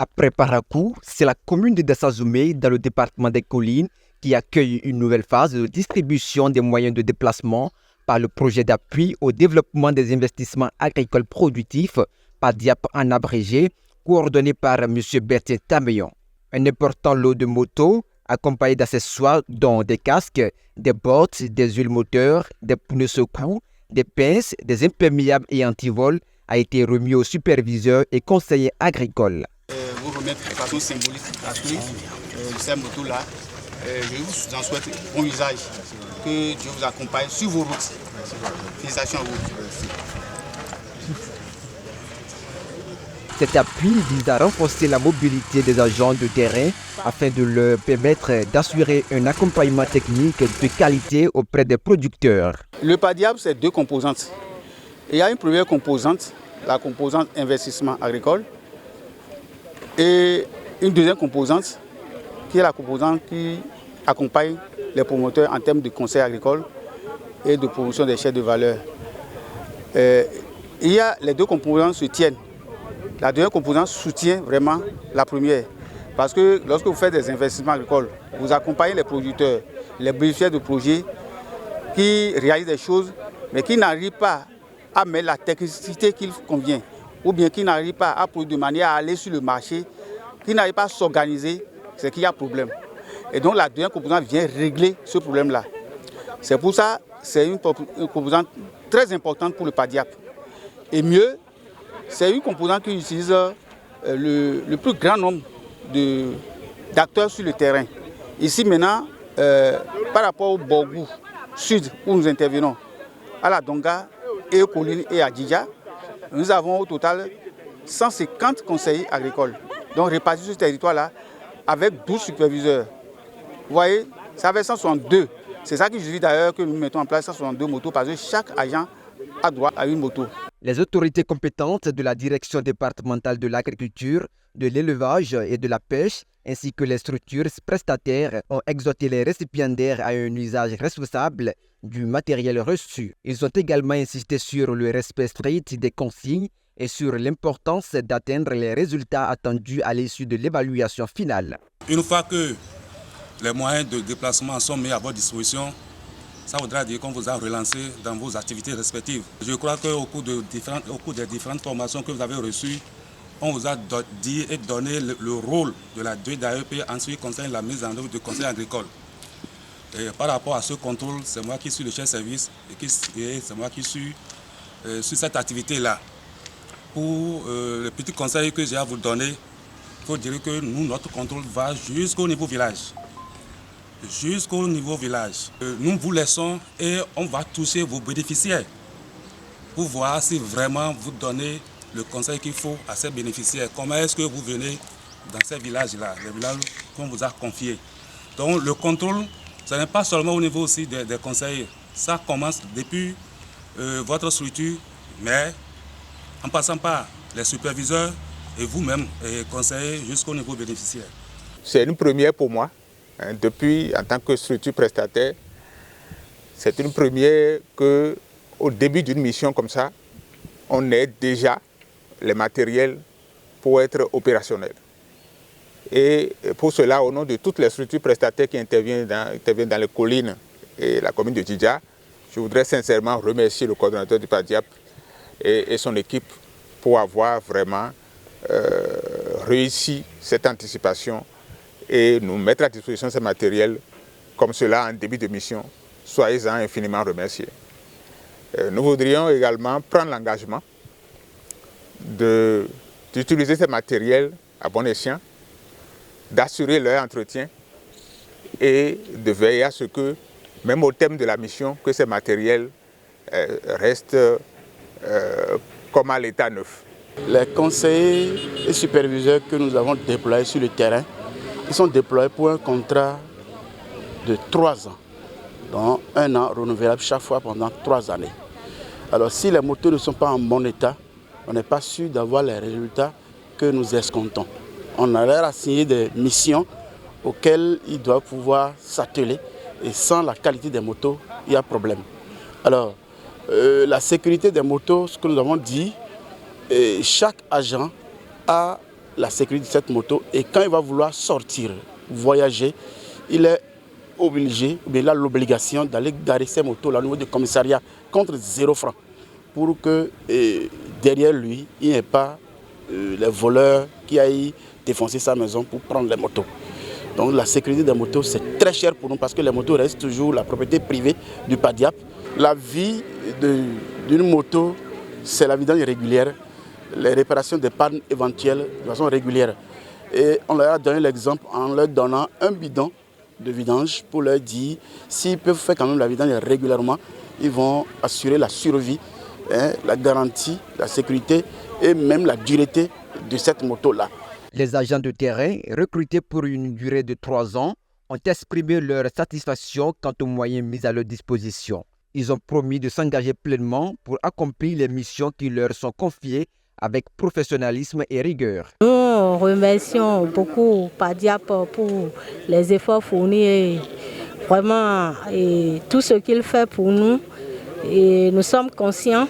Après Parakou, c'est la commune de Dassazoumé, dans le département des Collines, qui accueille une nouvelle phase de distribution des moyens de déplacement par le projet d'appui au développement des investissements agricoles productifs, PADIAP en abrégé, coordonné par M. Berthier Tameyon. Un important lot de motos, accompagné d'accessoires dont des casques, des bottes, des huiles moteurs, des pneus secours, des pinces, des imperméables et antivol, a été remis aux superviseurs et conseillers agricoles. Vous remettre de façon symbolique à tous ces motos-là. Je vous en souhaite bon usage, que Dieu vous accompagne sur vos routes. Félicitations à vous. Cet appui vise à renforcer la mobilité des agents de terrain afin de leur permettre d'assurer un accompagnement technique de qualité auprès des producteurs. Le PADIAP, c'est deux composantes. Il y a une première composante, la composante investissement agricole, et une deuxième composante qui est la composante qui accompagne les promoteurs en termes de conseil agricole et de promotion des chaînes de valeur. Les deux composantes se tiennent. La deuxième composante soutient vraiment la première. Parce que lorsque vous faites des investissements agricoles, vous accompagnez les producteurs, les bénéficiaires de projets qui réalisent des choses, mais qui n'arrivent pas à mettre la technicité qu'il convient, ou bien qui n'arrivent pas à produire de manière à aller sur le marché, qui n'arrivent pas à s'organiser, c'est qu'il y a problème. Et donc la deuxième composante vient régler ce problème-là. C'est pour ça que c'est une composante très importante pour le PADIAP. Et mieux, c'est une composante qui utilise le plus grand nombre d'acteurs sur le terrain. Ici maintenant, par rapport au Borgou Sud où nous intervenons, à la Donga et aux Collines et à Djidja, nous avons au total 150 conseillers agricoles, donc répartis sur ce territoire-là avec 12 superviseurs. Vous voyez, ça fait 162. C'est ça qui justifie d'ailleurs que nous mettons en place 162 motos parce que chaque agent a droit à une moto. Les autorités compétentes de la direction départementale de l'agriculture, de l'élevage et de la pêche, ainsi que les structures prestataires, ont exhorté les récipiendaires à un usage responsable du matériel reçu. Ils ont également insisté sur le respect strict des consignes et sur l'importance d'atteindre les résultats attendus à l'issue de l'évaluation finale. Une fois que les moyens de déplacement sont mis à votre disposition, ça voudra dire qu'on vous a relancé dans vos activités respectives. Je crois qu'au cours des différentes formations que vous avez reçues, on vous a dit et donné le rôle de la DAEP en ce qui concerne la mise en œuvre du conseil agricole. Et par rapport à ce contrôle, c'est moi qui suis le chef de service et c'est moi qui suis sur cette activité-là. Pour le petit conseil que j'ai à vous donner, il faut dire que nous, notre contrôle va jusqu'au niveau village. Jusqu'au niveau village. Nous vous laissons et on va toucher vos bénéficiaires pour voir si vraiment vous donnez le conseil qu'il faut à ces bénéficiaires. Comment est-ce que vous venez dans ces villages-là, les villages qu'on vous a confiés. Donc le contrôle, ce n'est pas seulement au niveau aussi des conseillers. Ça commence depuis votre structure, mais en passant par les superviseurs et vous-même, conseillers, jusqu'au niveau bénéficiaire. C'est une première pour moi. Depuis, en tant que structure prestataire, c'est une première qu'au début d'une mission comme ça, on ait déjà les matériels pour être opérationnels. Et pour cela, au nom de toutes les structures prestataires qui interviennent dans les collines et la commune de Djidja, je voudrais sincèrement remercier le coordonnateur du PADIAP et son équipe pour avoir vraiment réussi cette anticipation et nous mettre à disposition ces matériels comme cela en début de mission. Soyez-en infiniment remerciés. Nous voudrions également prendre l'engagement d'utiliser ces matériels à bon escient, d'assurer leur entretien et de veiller à ce que, même au terme de la mission, que ces matériels restent comme à l'état neuf. Les conseillers et superviseurs que nous avons déployés sur le terrain, ils sont déployés pour un contrat de 3 ans, donc 1 an renouvelable chaque fois pendant 3 années. Alors si les motos ne sont pas en bon état, on n'est pas sûr d'avoir les résultats que nous escomptons. On a l'air à signer des missions auxquelles ils doivent pouvoir s'atteler et sans la qualité des motos, il y a problème. Alors, la sécurité des motos, ce que nous avons dit, chaque agent a la sécurité de cette moto et quand il va vouloir sortir, voyager, il est obligé, mais il a l'obligation d'aller garer ses motos là, au niveau du commissariat contre 0 francs pour que derrière lui, il n'y ait pas les voleurs qui aillent défoncer sa maison pour prendre les motos. Donc la sécurité des motos, c'est très cher pour nous parce que les motos restent toujours la propriété privée du PADIAP. La vie d'une moto, c'est la vidange régulière, les réparations des pannes éventuelles de façon régulière. Et on leur a donné l'exemple en leur donnant un bidon de vidange pour leur dire s'ils peuvent faire quand même la vidange régulièrement, ils vont assurer la survie, la garantie, la sécurité et même la dureté de cette moto-là. Les agents de terrain, recrutés pour une durée de 3 ans, ont exprimé leur satisfaction quant aux moyens mis à leur disposition. Ils ont promis de s'engager pleinement pour accomplir les missions qui leur sont confiées avec professionnalisme et rigueur. Nous remercions beaucoup PADIAP pour les efforts fournis et vraiment tout ce qu'il fait pour nous. Et nous sommes conscients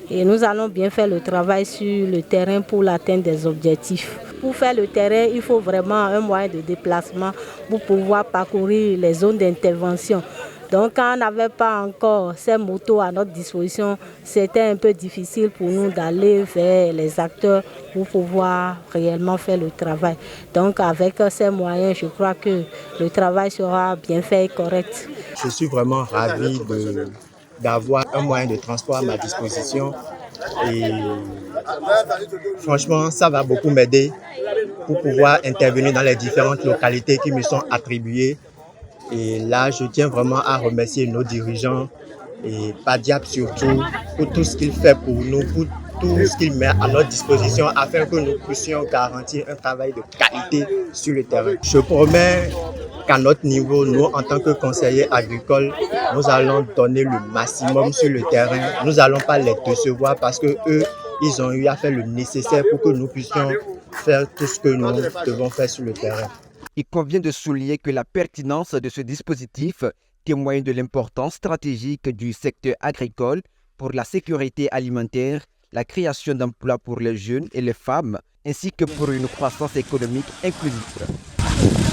et nous allons bien faire le travail sur le terrain pour l'atteinte des objectifs. Pour faire le terrain, il faut vraiment un moyen de déplacement pour pouvoir parcourir les zones d'intervention. Donc quand on n'avait pas encore ces motos à notre disposition, c'était un peu difficile pour nous d'aller vers les acteurs pour pouvoir réellement faire le travail. Donc avec ces moyens, je crois que le travail sera bien fait et correct. Je suis vraiment ravi d'avoir un moyen de transport à ma disposition et franchement, ça va beaucoup m'aider pour pouvoir intervenir dans les différentes localités qui me sont attribuées. Et là, je tiens vraiment à remercier nos dirigeants et PADIAP surtout pour tout ce qu'il fait pour nous, pour tout ce qu'il met à notre disposition afin que nous puissions garantir un travail de qualité sur le terrain. Je promets qu'à notre niveau, nous, en tant que conseillers agricoles, nous allons donner le maximum sur le terrain. Nous n'allons pas les décevoir parce qu'eux, ils ont eu à faire le nécessaire pour que nous puissions faire tout ce que nous devons faire sur le terrain. Il convient de souligner que la pertinence de ce dispositif témoigne de l'importance stratégique du secteur agricole pour la sécurité alimentaire, la création d'emplois pour les jeunes et les femmes, ainsi que pour une croissance économique inclusive.